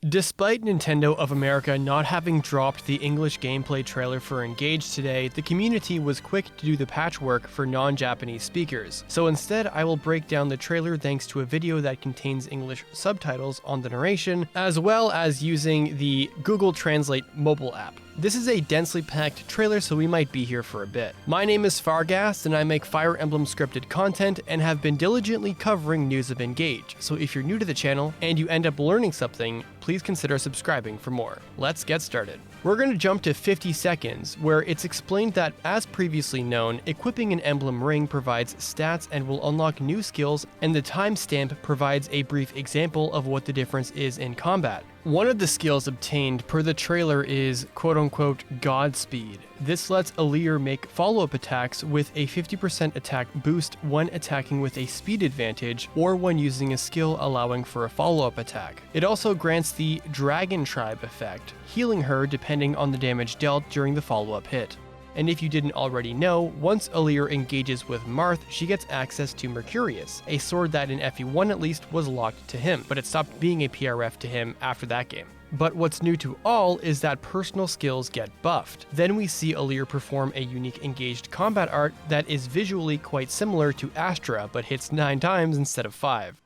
Despite Nintendo of America not having dropped the English gameplay trailer for Engage today, the community was quick to do the patchwork for non-Japanese speakers. So instead, I will break down the trailer thanks to a video that contains English subtitles on the narration, as well as using the Google Translate mobile app. This is a densely packed trailer, so we might be here for a bit. My name is Faerghast, and I make Fire Emblem scripted content and have been diligently covering news of Engage, so if you're new to the channel and you end up learning something, please consider subscribing for more. Let's get started. We're going to jump to 50 seconds, where it's explained that, as previously known, equipping an Emblem Ring provides stats and will unlock new skills, and the timestamp provides a brief example of what the difference is in combat. One of the skills obtained per the trailer is quote-unquote Godspeed. This lets Elyos make follow-up attacks with a 50% attack boost when attacking with a speed advantage or when using a skill allowing for a follow-up attack. It also grants the Dragon Tribe effect, healing her depending on the damage dealt during the follow-up hit. And if you didn't already know, once Elyos engages with Marth, she gets access to Mercurius, a sword that in FE1 at least was locked to him, but it stopped being a PRF to him after that game. But what's new to all is that personal skills get buffed. Then we see Elyos perform a unique engaged combat art that is visually quite similar to Astra, but hits 9 times instead of 5.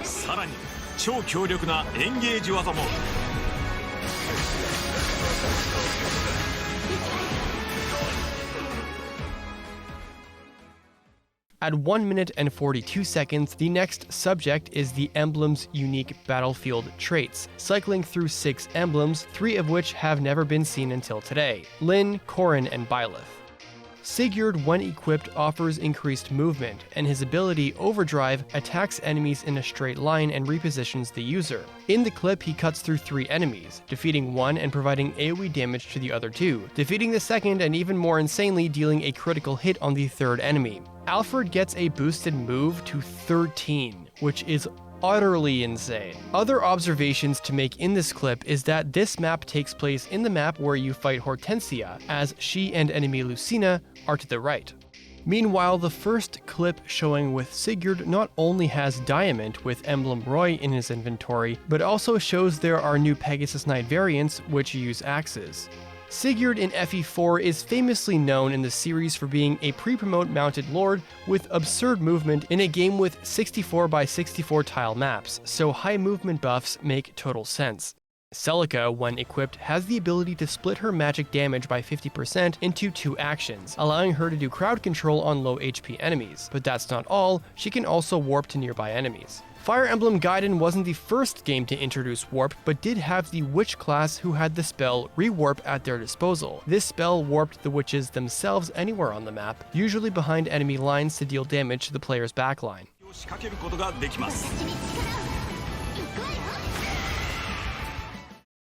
さらに超強力なエンゲージ技も At 1 minute and 42 seconds, the next subject is the emblem's unique battlefield traits, cycling through 6 emblems, 3 of which have never been seen until today: Lyn, Corrin, and Byleth. Sigurd, when equipped, offers increased movement, and his ability Overdrive attacks enemies in a straight line and repositions the user. In the clip, he cuts through 3 enemies, defeating one and providing AoE damage to the other 2, defeating the second and even more insanely dealing a critical hit on the 3rd enemy. Alfred gets a boosted move to 13, which is utterly insane. Other observations to make in this clip is that this map takes place in the map where you fight Hortensia, as she and enemy Lucina are to the right. Meanwhile, the first clip showing with Sigurd not only has Diamond with Emblem Roy in his inventory, but also shows there are new Pegasus Knight variants which use axes. Sigurd in FE4 is famously known in the series for being a pre-promote mounted lord with absurd movement in a game with 64 by 64 tile maps, so high movement buffs make total sense. Celica, when equipped, has the ability to split her magic damage by 50% into 2 actions, allowing her to do crowd control on low HP enemies. But that's not all, she can also warp to nearby enemies. Fire Emblem Gaiden wasn't the first game to introduce warp, but did have the witch class who had the spell rewarp at their disposal. This spell warped the witches themselves anywhere on the map, usually behind enemy lines to deal damage to the player's backline.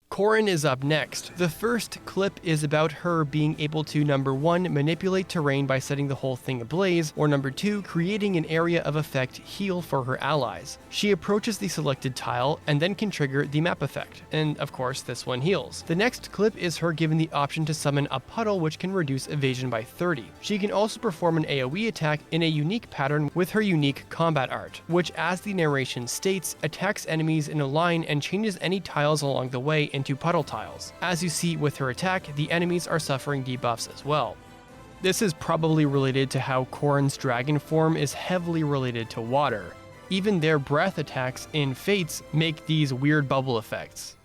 Corrin is up next. The first clip is about her being able to number 1, manipulate terrain by setting the whole thing ablaze, or number 2, creating an area of effect heal for her allies. She approaches the selected tile and then can trigger the map effect, and of course this one heals. The next clip is her given the option to summon a puddle which can reduce evasion by 30. She can also perform an AoE attack in a unique pattern with her unique combat art, which, as the narration states, attacks enemies in a line and changes any tiles along the way into puddle tiles. As you see with her attack, the enemies are suffering debuffs as well. This is probably related to how Corrin's dragon form is heavily related to water. Even their breath attacks in Fates make these weird bubble effects.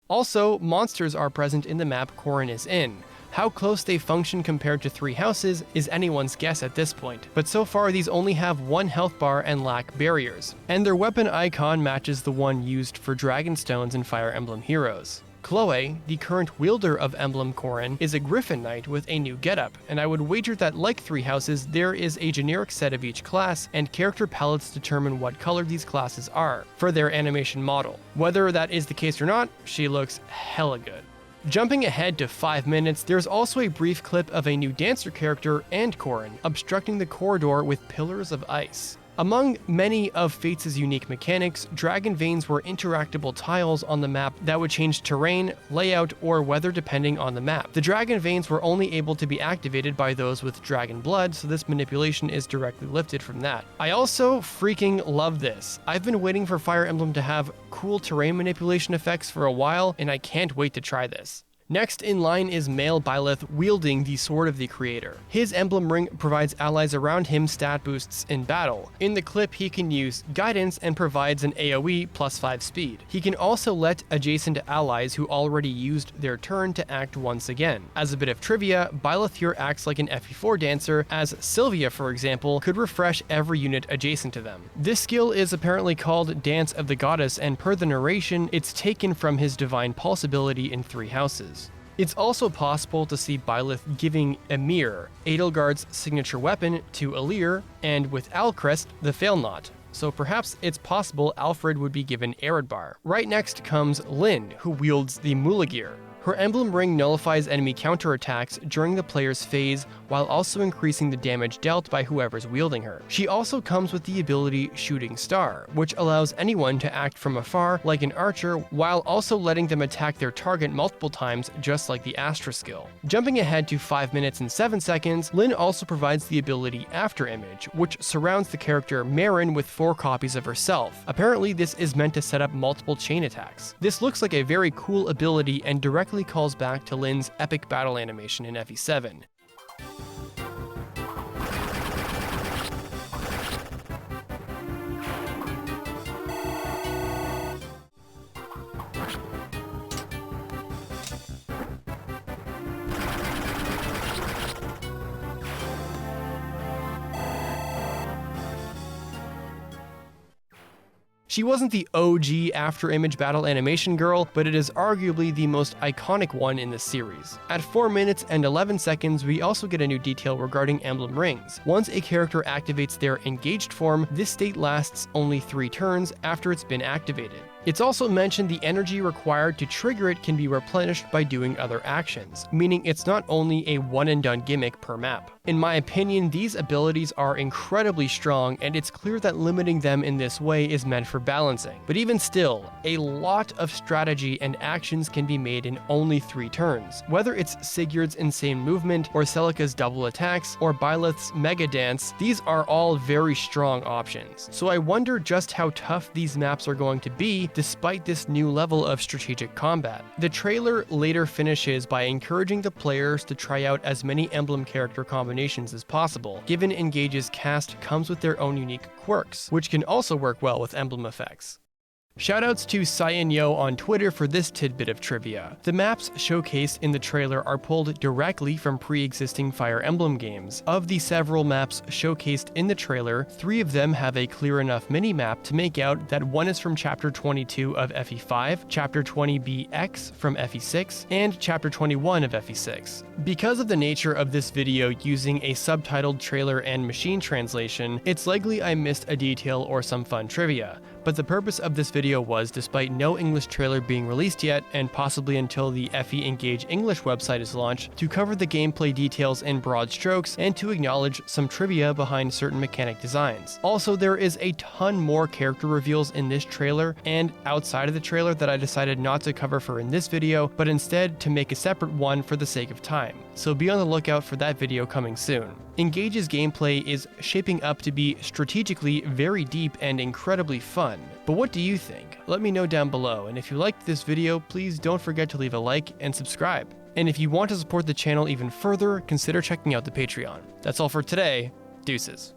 Also, monsters are present in the map Corrin is in. How close they function compared to 3 houses is anyone's guess at this point, but so far these only have 1 health bar and lack barriers, and their weapon icon matches the one used for Dragonstones in Fire Emblem Heroes. Chloe, the current wielder of Emblem Corrin, is a Griffin Knight with a new getup, and I would wager that, like 3 houses, there is a generic set of each class, and character palettes determine what color these classes are for their animation model. Whether that is the case or not, she looks hella good. Jumping ahead to 5 minutes, there's also a brief clip of a new dancer character and Corrin obstructing the corridor with pillars of ice. Among many of Fates' unique mechanics, dragon veins were interactable tiles on the map that would change terrain, layout, or weather depending on the map. The dragon veins were only able to be activated by those with dragon blood, so this manipulation is directly lifted from that. I also freaking love this. I've been waiting for Fire Emblem to have cool terrain manipulation effects for a while, and I can't wait to try this. Next in line is male Byleth wielding the Sword of the Creator. His emblem ring provides allies around him stat boosts in battle. In the clip, he can use Guidance and provides an AoE plus 5 speed. He can also let adjacent allies who already used their turn to act once again. As a bit of trivia, Byleth here acts like an FE4 dancer, as Sylvia, for example, could refresh every unit adjacent to them. This skill is apparently called Dance of the Goddess, and per the narration, it's taken from his Divine Pulse ability in 3 houses. It's also possible to see Byleth giving Emir, Edelgard's signature weapon, to Alir, and with Alcrest, the Failnaught. So perhaps it's possible Alfred would be given Eredbar. Right next comes Lyn, who wields the Mulagir. Her emblem ring nullifies enemy counterattacks during the player's phase while also increasing the damage dealt by whoever's wielding her. She also comes with the ability Shooting Star, which allows anyone to act from afar like an archer while also letting them attack their target multiple times, just like the Astra skill. Jumping ahead to 5 minutes and 7 seconds, Lyn also provides the ability After Image, which surrounds the character Marin with 4 copies of herself. Apparently this is meant to set up multiple chain attacks. This looks like a very cool ability and directly calls back to Lyn's epic battle animation in FE7. She wasn't the OG After Image battle animation girl, but it is arguably the most iconic one in the series. At 4 minutes and 11 seconds, we also get a new detail regarding Emblem Rings. Once a character activates their engaged form, this state lasts only 3 turns after it's been activated. It's also mentioned the energy required to trigger it can be replenished by doing other actions, meaning it's not only a one-and-done gimmick per map. In my opinion, these abilities are incredibly strong, and it's clear that limiting them in this way is meant for balancing. But even still, a lot of strategy and actions can be made in only 3 turns. Whether it's Sigurd's insane movement, or Celica's double attacks, or Byleth's mega dance, these are all very strong options. So I wonder just how tough these maps are going to be despite this new level of strategic combat. The trailer later finishes by encouraging the players to try out as many emblem character combinations as possible, given Engage's cast comes with their own unique quirks, which can also work well with emblem effects. Shoutouts to Cyan Yo on Twitter for this tidbit of trivia. The maps showcased in the trailer are pulled directly from pre-existing Fire Emblem games. Of the several maps showcased in the trailer, 3 of them have a clear enough mini-map to make out that one is from Chapter 22 of FE5, Chapter 20BX from FE6, and Chapter 21 of FE6. Because of the nature of this video using a subtitled trailer and machine translation, it's likely I missed a detail or some fun trivia. But the purpose of this video was, despite no English trailer being released yet, and possibly until the FE Engage English website is launched, to cover the gameplay details in broad strokes and to acknowledge some trivia behind certain mechanic designs. Also, there is a ton more character reveals in this trailer and outside of the trailer that I decided not to cover for in this video, but instead to make a separate one for the sake of time. So be on the lookout for that video coming soon. Engage's gameplay is shaping up to be strategically very deep and incredibly fun. But what do you think? Let me know down below, and if you liked this video, please don't forget to leave a like and subscribe. And if you want to support the channel even further, consider checking out the Patreon. That's all for today. Deuces.